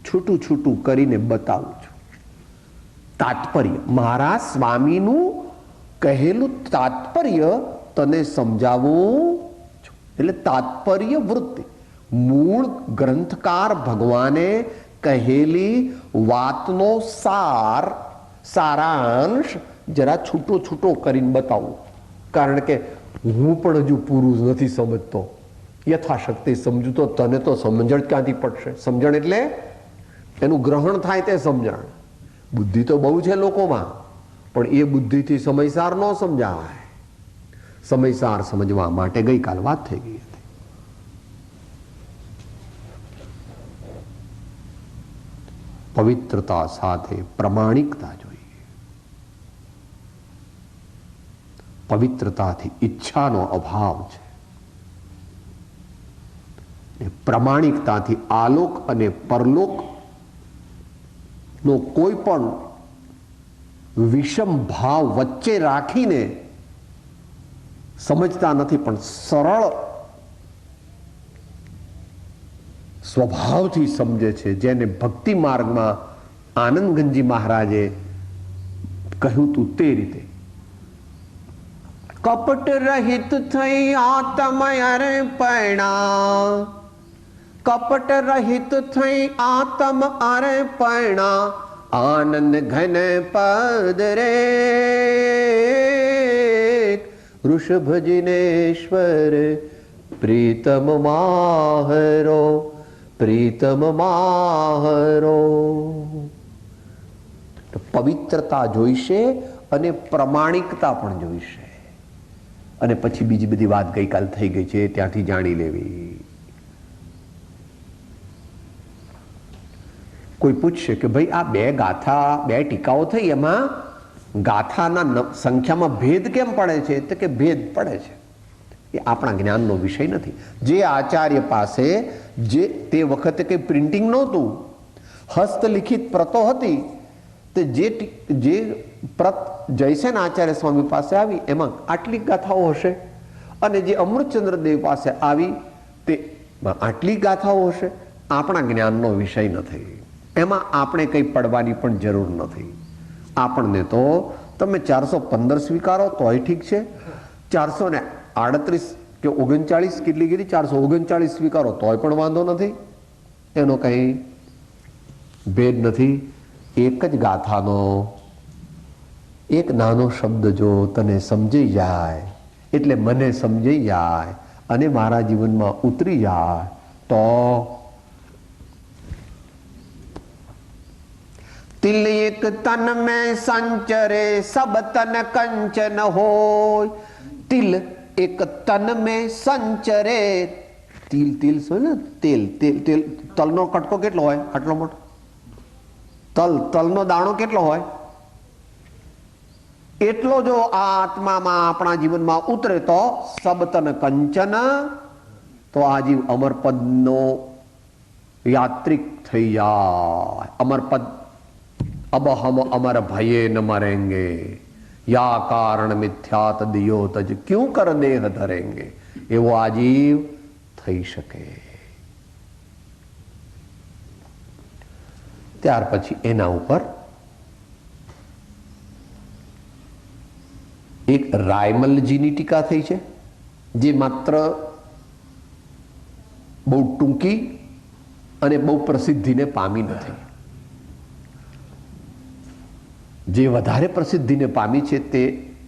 છૂટું છૂટું કરીને બતાવું છું. તાત્પર્ય, મારા સ્વામીનું કહેલું તાત્પર્ય તને સમજાવું છું, એટલે તાત્પર્ય વૃત્તિ. મૂળ ગ્રંથકાર ભગવાને કહેલી વાતનો સારાંશ જરા છૂટો છૂટો કરીને બતાવું, કારણ કે હું પણ હજુ પૂરું નથી સમજતો. યથાશક્તિ સમજુ તો તને તો સમજણ ક્યાંથી પડશે? સમજણ એટલે એનું ગ્રહણ થાય તે સમજણ. બુદ્ધિ તો બહુ છે લોકોમાં, પણ એ બુદ્ધિથી સમયસાર ન સમજાય. સમયસાર સમજવા માટે ગઈકાલ વાત થઈ ગઈ હતી. પવિત્રતા સાથે પ્રમાણિકતા જોઈએ. પવિત્રતાથી ઈચ્છાનો અભાવ છે. પ્રમાણિકતાથી આલોક અને પરલોક નો કોઈ પણ વિષમ ભાવ વચ્ચે રાખીને સમજતા નથી, પણ સરળ સ્વભાવથી સમજે છે, જેને ભક્તિ માર્ગમાં આનંદગંજી મહારાજે કહ્યું તું તે રીતે. કપટ રહિત થઈ આત્મ અર્પણા, કપટ રહિત થઈ આત્મ અર્પણા, આનંદ ઘન પદ રે વૃષભ જિનેશ્વર પ્રીતમ માહરો, પ્રીતમ માહરો. પવિત્રતા જોઈશે અને પ્રમાણિકતા પણ જોઈશે. અને પછી બીજી બધી વાત ગઈકાલ થઈ ગઈ છે, ત્યાંથી જાણી લેવી. કોઈ પૂછશે કે ભાઈ આ બે ગાથા, બે ટીકાઓ થઈ, એમાં ગાથાના સંખ્યામાં ભેદ કેમ પડે છે? તો કે ભેદ પડે છે એ આપણા જ્ઞાનનો વિષય નથી. જે આચાર્ય પાસે જે તે વખતે કંઈ પ્રિન્ટિંગ નહોતું, હસ્તલિખિત પ્રતો હતી, તે જે પ્રત જયસેન આચાર્ય સ્વામી પાસે આવી એમાં આટલી ગાથાઓ હશે, અને જે અમૃતચંદ્ર દેવ પાસે આવી તેમાં આટલી ગાથાઓ હશે. આપણા જ્ઞાનનો વિષય નથી, એમાં આપણે કંઈ પડવાની પણ જરૂર નથી. આપણને તો તમે 415 સ્વીકારો તોય ઠીક છે, 438 કે 39 કેટલી કીધી, 439 સ્વીકારો તોય પણ વાંધો નથી, એનો કંઈ ભેદ નથી. એક જ ગાથાનો એક નાનો શબ્દ જો તને સમજી જાય, એટલે મને સમજી જાય અને મારા જીવનમાં ઉતરી જાય તો તિલ એક તન મેં સંચરે સબ તન કંચન હોય. તિલ એક તન મેં સંચરે, તિલ તિલ શું ને, તેલ તેલ તેલ. તલનો કટકો કેટલો હોય? આટલો મોટો. તલનો દાણો કેટલો હોય? એટલો જો આ આત્મામાં આપણા જીવનમાં ઉતરે તો સબતન કંચન, તો આ જીવ અમરપદનો યાત્રિક થઈ જાય. અમરપદ અબ હમ અમર ભયે ન મરેંગે, યા કારણ મિથ્યાત દિયો તજ ક્યું કર દેહ ધરેંગે, એવો આ જીવ થઈ શકે. ત્યાર પછી એના ઉપર એક રાયમલજીની ટીકા થઈ છે, જે માત્ર બહુ ટૂંકી અને બહુ પ્રસિદ્ધિને પામી નથી. જે વધારે પ્રસિદ્ધિને પામી છે તે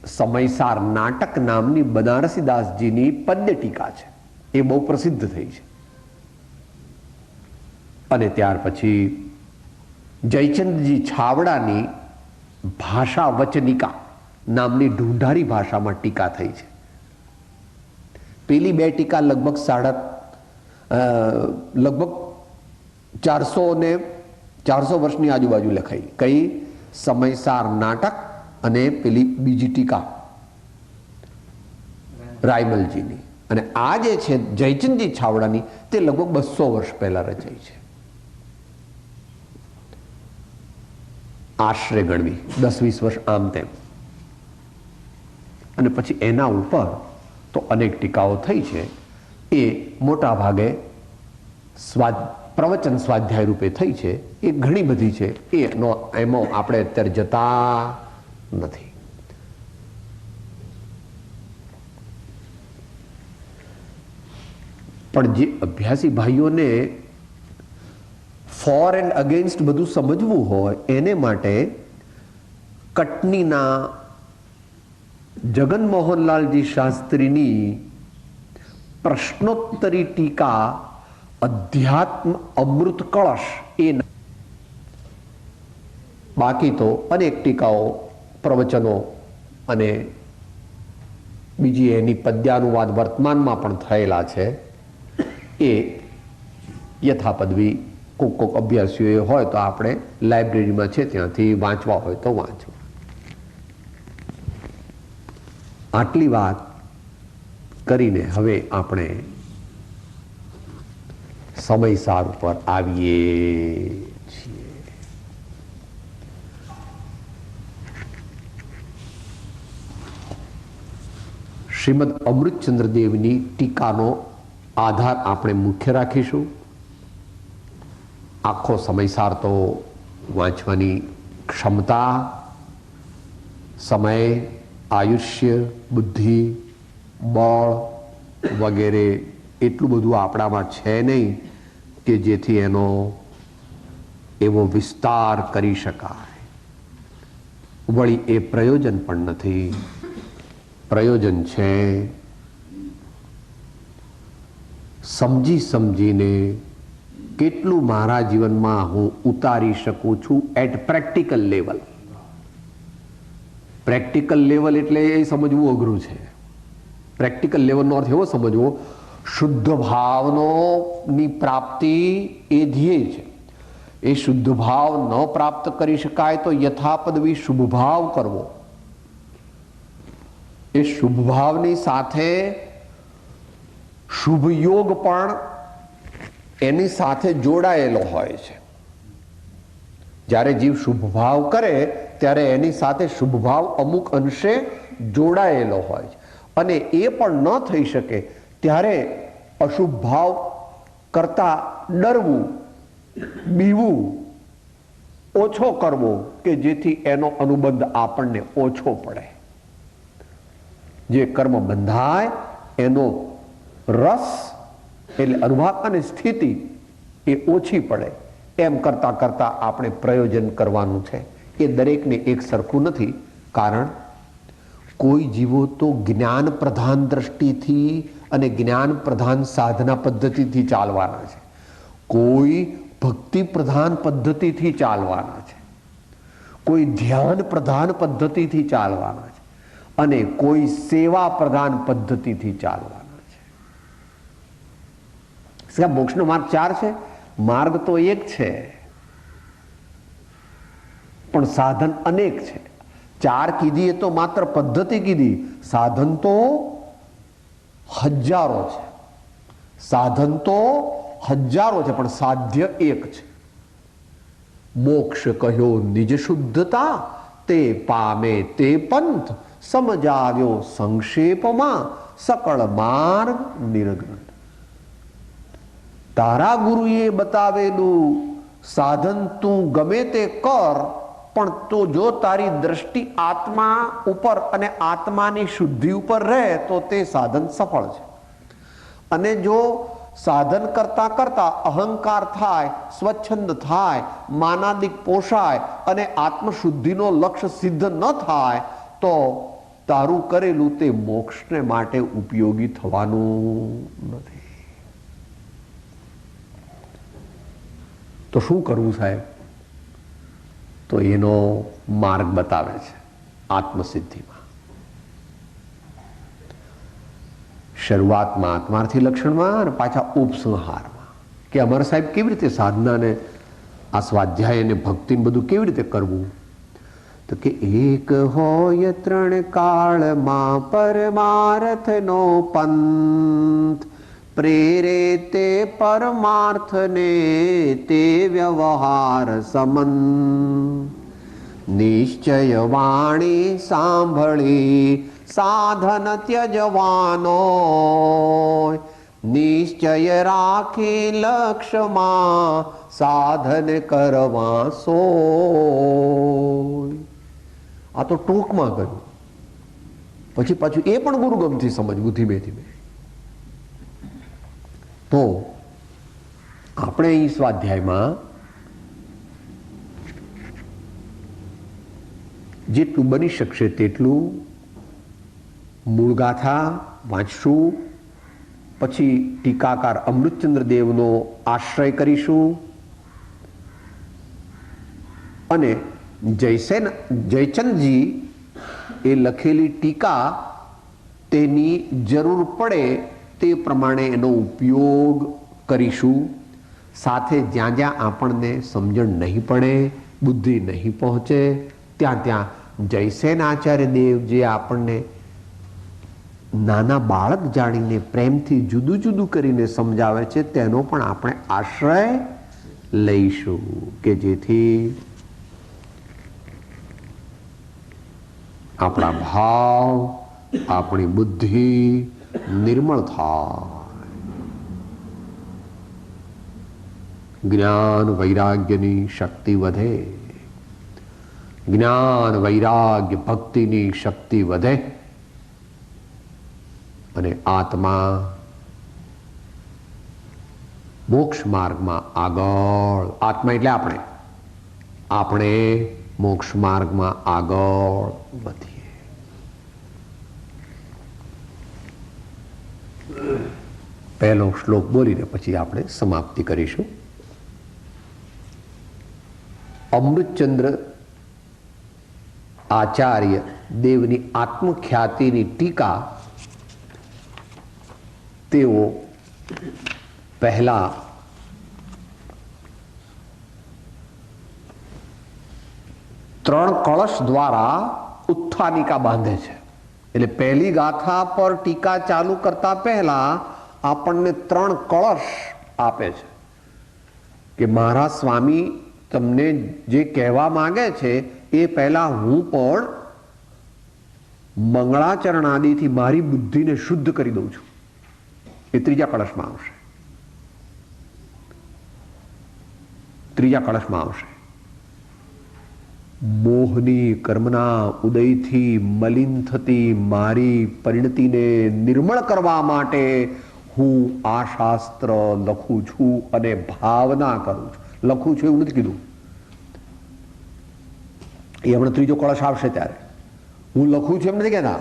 સમયસાર નાટક નામની બનારસીદાસજીની પદ્ય ટીકા છે. એ બહુ પ્રસિદ્ધ થઈ છે. અને ત્યાર પછી જયચંદજી છાવડાની ભાષા વચનિકા નામની ઢૂંઢારી ભાષામાં ટીકા થઈ છે. પેલી બે ટીકા લગભગ 400 વર્ષની આજુબાજુ લખાઈ. કઈ? સમયસાર નાટક અને પેલી બીજી ટીકા રાયમલજીની. અને આ જે છે જયચંદજી છાવડાની તે લગભગ 200 વર્ષ પહેલા રચાઈ છે. આશરે ગણવી 10-20 વર્ષ આમ તેમ. અને પછી એના ઉપર તો અનેક ટીકાઓ થઈ છે. એ મોટા ભાગે પ્રવચન સ્વાધ્યાય રૂપે થઈ છે. એ ઘણી બધી છે. એમાં આપણે અત્યારે જતા નથી. પણ જે અભ્યાસી ભાઈઓને ફોર એન્ડ અગેન્સ્ટ બધું સમજવું હોય એને માટે કટનીના જગનમોહનલાલજી શાસ્ત્રીની પ્રશ્નોત્તરી ટીકા અધ્યાત્મ અમૃત કળશ એ. બાકી તો અનેક ટીકાઓ, પ્રવચનો અને બીજી એની પદ્યાનુવાદ વર્તમાનમાં પણ થયેલા છે. એ યથાપદવી કોક અભ્યાસીઓ હોય તો આપણે લાઇબ્રેરીમાં છે ત્યાંથી વાંચવા હોય તો વાંચવા. આટલી વાત કરીને હવે આપણે સમયસાર ઉપર આવીએ છીએ. શ્રીમદ અમૃતચંદ્રદેવની ટીકાનો આધાર આપણે મુખ્ય રાખીશું. આખો સમયસાર તો વાંચવાની ક્ષમતા, સમય, આયુષ્ય, બુદ્ધિ, બળ વગેરે એટલું બધું આપણામાં છે નહીં કે જેથી એનો એવો વિસ્તાર કરી શકાય. વળી એ પ્રયોજન પણ નથી. પ્રયોજન છે સમજી સમજીને કેટલું મારા જીવનમાં હું ઉતારી શકું છું at practical level. Practical level એટલે એ સમજવું અઘરું છે. પ્રેક્ટિકલ લેવલનો અર્થ એવો સમજવો, શુદ્ધ ભાવની પ્રાપ્તિ એ ધ્યેય છે. એ શુદ્ધ ભાવ ન પ્રાપ્ત કરી શકાય તો યથાપદવી શુભ ભાવ કરવો. એ શુભ ભાવની સાથે શુભ યોગ પણ એની સાથે જોડાયેલો હોય છે. જ્યારે જીવ શુભ ભાવ કરે ત્યારે એની સાથે શુભ ભાવ અમુક અંશે જોડાયેલો હોય છે. અને એ પણ ન થઈ શકે ત્યારે અશુભ ભાવ કરતા ડરવું, બીવું, ઓછો કરવો કે જેથી એનો અનુબંધ આપણને ઓછો પડે. જે કર્મ બંધાય એનો રસ એટલે અનુભવ અને સ્થિતિ એ ઓછી પડે. એમ કરતા કરતા આપણે પ્રયોજન કરવાનું છે. એ દરેકને એક સરખું નથી. કારણ કોઈ જીવો તો જ્ઞાન પ્રધાન દ્રષ્ટિથી અને જ્ઞાન પ્રધાન સાધના પદ્ધતિથી ચાલવાના છે. કોઈ ભક્તિ પ્રધાન પદ્ધતિથી ચાલવાના છે. કોઈ ધ્યાન પ્રધાન પદ્ધતિથી ચાલવાના છે. અને કોઈ સેવા પ્રધાન પદ્ધતિથી ચાલવાના છે. મોક્ષનો માર્ગ 4 છે. માર્ગ તો એક છે પણ સાધન અનેક છે. 4 કીધી એ તો માત્ર પદ્ધતિ કીધી. સાધન તો હજારો છે. સાધન તો હજારો છે પણ સાધ્ય એક છે. મોક્ષ કહ્યો નિજ શુદ્ધતા, તે પામે તે પંથ સમજાવ્યો સંક્ષેપમાં સકળ માર્ગ નિરગ્ન. તારા ગુરુએ બતાવેલું સાધન તું ગમે તે કર, પણ તો જો તારી દ્રષ્ટિ આત્મા ઉપર અને આત્માની શુદ્ધિ ઉપર રહે તો તે સાધન સફળ છે. અને જો સાધન કરતા કરતા અહંકાર થાય, સ્વચ્છંદ થાય, માનાદિક પોષાય અને આત્મશુદ્ધિનો લક્ષ્ય સિદ્ધ ન થાય તો તારું કરેલું તે મોક્ષને માટે ઉપયોગી થવાનું નથી. તો શું કરવું સાહેબ? તો એનો માર્ગ બતાવે છે આત્મસિદ્ધિમાં. શરૂઆતમાં આત્માર્થી લક્ષણમાં અને પાછા ઉપસંહારમાં કે અમારા સાહેબ કેવી રીતે સાધનાને, આ સ્વાધ્યાય અને ભક્તિને બધું કેવી રીતે કરવું? તો કે એક હોય ત્રણ કાળમાં પરમાર્થનો પંથ, પ્રેરે તે પરમાર્થને તે વ્યવહાર સમન, નિશ્ચય વાણી સાંભળી સાધન ત્યજવાનો, નિશ્ચય રાખી લક્ષ્યમાં સાધન કરવા સોય. આ તો ટૂંકમાં કર્યું, પછી પાછું એ પણ ગુરુગમથી સમજવું ધીમે ધીમે. તો આપણે અહીં સ્વાધ્યાયમાં જેટલું બની શકશે તેટલું મૂળ ગાથા વાંચશું, પછી ટીકાકાર અમૃતચંદ્ર દેવનો આશ્રય કરીશું અને જયચંદજી એ લખેલી ટીકા તેની જરૂર પડે તે પ્રમાણે એનો ઉપયોગ કરીશું. સાથે જ્યાં જ્યાં આપણને સમજણ નહીં પડે, બુદ્ધિ નહીં પહોંચે, ત્યાં ત્યાં જયસેન આચાર્ય દેવ જે આપણને નાના બાળક જાણીને પ્રેમથી જુદું જુદું કરીને સમજાવે છે તેનો પણ આપણે આશ્રય લઈશું કે જેથી આપણા ભાવ, આપણી બુદ્ધિ નિર્મળ થાય, જ્ઞાન વૈરાગ્યની શક્તિ વધે, જ્ઞાન વૈરાગ્ય ભક્તિની શક્તિ વધે અને આત્મા મોક્ષ માર્ગમાં આગળ, આત્મા એટલે આપણે મોક્ષ માર્ગમાં આગળ વધીએ. પહેલો શ્લોક બોલીને પછી આપણે સમાપ્તિ કરીશું. અમૃતચંદ્ર આચાર્ય દેવની આત્મખ્યાતિની ટીકા તેઓ પહેલા ત્રણ કળશ દ્વારા ઉત્થાનિકા બાંધે છે. એટલે પહેલી ગાથા પર ટીકા ચાલુ કરતા પહેલા આપણને ત્રણ કળશ આપે છે કે મારા સ્વામી તમને જે કહેવા માંગે છે એ પહેલા હું પણ મંગળાચરણ આદિથી મારી બુદ્ધિને શુદ્ધ કરી દઉં છું. એ ત્રીજા કળશમાં આવશે. ત્રીજા કળશમાં આવશે. મોહની કર્મના ઉદયથી મલિન થતી મારી પરિણતિને નિર્મળ કરવા માટે હું આ શાસ્ત્ર લખું છું અને ભાવના કરું છું. લખું છું એવું નથી કીધું, એ હમણાં ત્રીજો કળશ આવશે ત્યારે હું લખું છું એમ નથી કહેતા.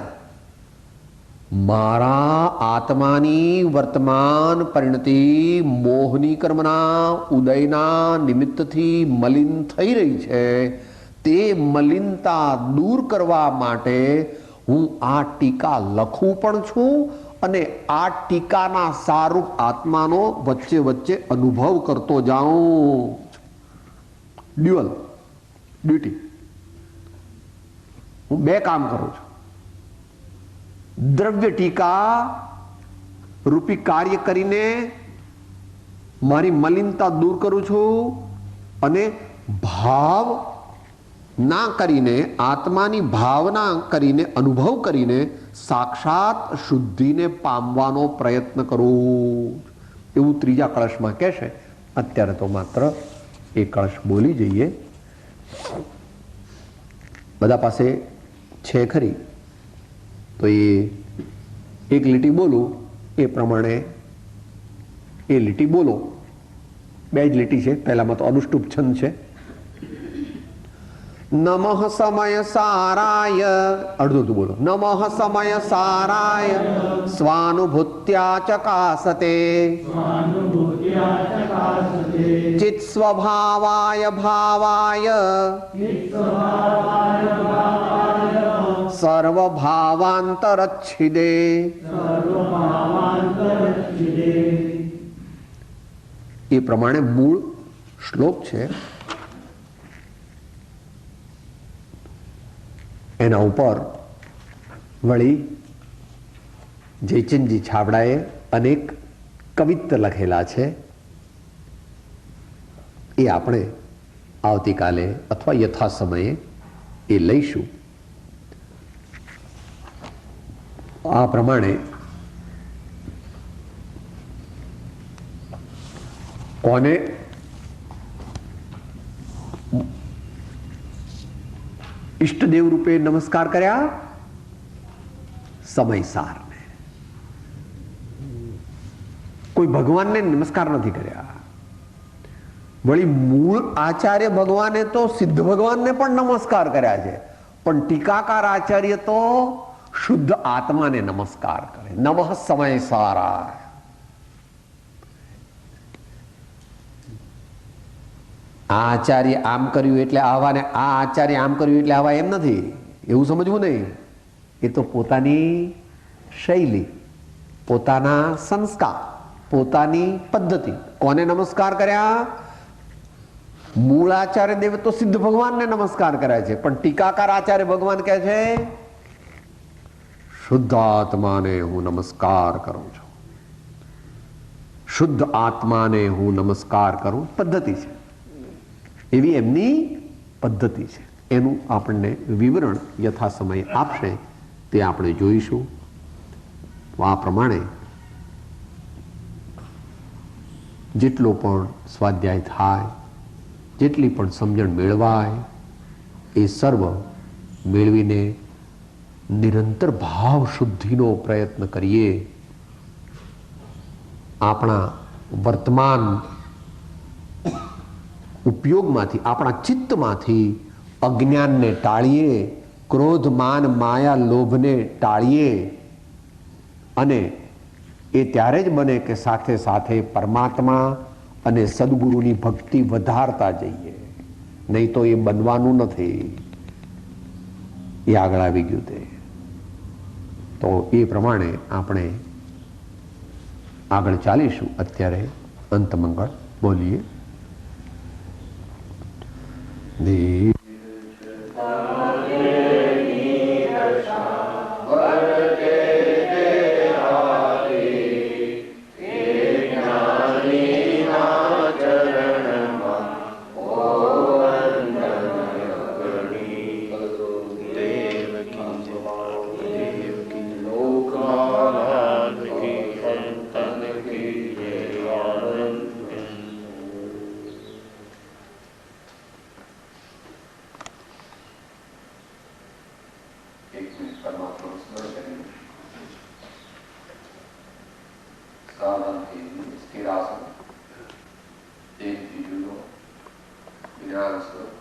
મારા આત્માની વર્તમાન પરિણતિ મોહની કર્મના ઉદયના નિમિત્તથી મલિન થઈ રહી છે. તે મલિનતા દૂર કરવા માટે હું આ ટીકા લખું પણ છું અને આ ટીકાના સારૂપ આત્માનો વચ્ચે વચ્ચે અનુભવ કરતો જાઉં. ડ્યુટી. હું બે કામ કરું છું. દ્રવ્ય ટીકા રૂપી કાર્ય કરીને મારી મલિનતા દૂર કરું છું અને ભાવ ના કરીને, આત્માની ભાવના કરીને, અનુભવ કરીને સાક્ષાત શુદ્ધિને પામવાનો પ્રયત્ન કરું એવું ત્રીજા કળશમાં કહેશે. અત્યારે તો માત્ર એ કળશ બોલી જઈએ. બધા પાસે છે ખરી તો એ એક લીટી બોલું એ પ્રમાણે એ લીટી બોલો. 2 જ લીટી છે. પહેલામાં તો અનુષ્ટુપ છંદ છે. નમઃ સમય સારાય, અડધું બોલો. નમઃ સમય સારાય સ્વાનુભૂત્યા ચકાસતે ચિત્ સ્વભાવાય ભાવાય સર્વભાવાંતરચ્છિદે. એ પ્રમાણે મૂળ શ્લોક છે. એના ઉપર વળી જયચંદજી છાબડાએ અનેક કવિત્ત લખેલા છે. એ આપણે આવતીકાલે અથવા યથા સમયે એ લઈશું. આ પ્રમાણે કોને ઈષ્ટદેવ રૂપે નમસ્કાર કર્યા? સમયસારને. કોઈ ભગવાનને નમસ્કાર નથી કર્યા. વળી મૂળ આચાર્ય ભગવાને તો સિદ્ધ ભગવાનને પણ નમસ્કાર કર્યા છે, પણ ટીકાકાર આચાર્ય તો શુદ્ધ આત્માને નમસ્કાર કરે. નમઃ સમયસારાય. આ આચાર્ય આમ કર્યું એટલે આવા ને આ આચાર્ય આમ કર્યું એટલે આવા એમ નથી, એવું સમજવું નહીં. એ તો પોતાની શૈલી, પોતાના સંસ્કાર, પોતાની પદ્ધતિ. કોને નમસ્કાર કર્યા? મૂળ આચાર્ય દેવ તો સિદ્ધ ભગવાનને નમસ્કાર કર્યા છે, પણ ટીકાકાર આચાર્ય ભગવાન કહે છે શુદ્ધ આત્માને હું નમસ્કાર કરું છું. શુદ્ધ આત્માને હું નમસ્કાર કરું. પદ્ધતિ છે, એવી એમની પદ્ધતિ છે. એનું આપણને વિવરણ યથા સમય આપશે, તે આપણે જોઈશું. આ પ્રમાણે જેટલો પણ સ્વાધ્યાય થાય, જેટલી પણ સમજણ મેળવાય, એ સર્વ મેળવીને નિરંતર ભાવ શુદ્ધિનો પ્રયત્ન કરીએ. આપણા વર્તમાન ઉપયોગમાંથી, આપણા ચિત્તમાંથી અજ્ઞાનને ટાળીએ, ક્રોધ માન માયા લોભને ટાળીએ. અને એ ત્યારે જ બને કે સાથે સાથે પરમાત્મા અને સદગુરુની ભક્તિ વધારતા જઈએ, નહીં તો એ બનવાનું નથી. એ આગળ આવી ગયું. તે તો એ પ્રમાણે આપણે આગળ ચાલીશું. અત્યારે અંતમંગળ બોલીએ. સ્થિરાસન, એક બીજું જ્ઞાન સ્વરૂપ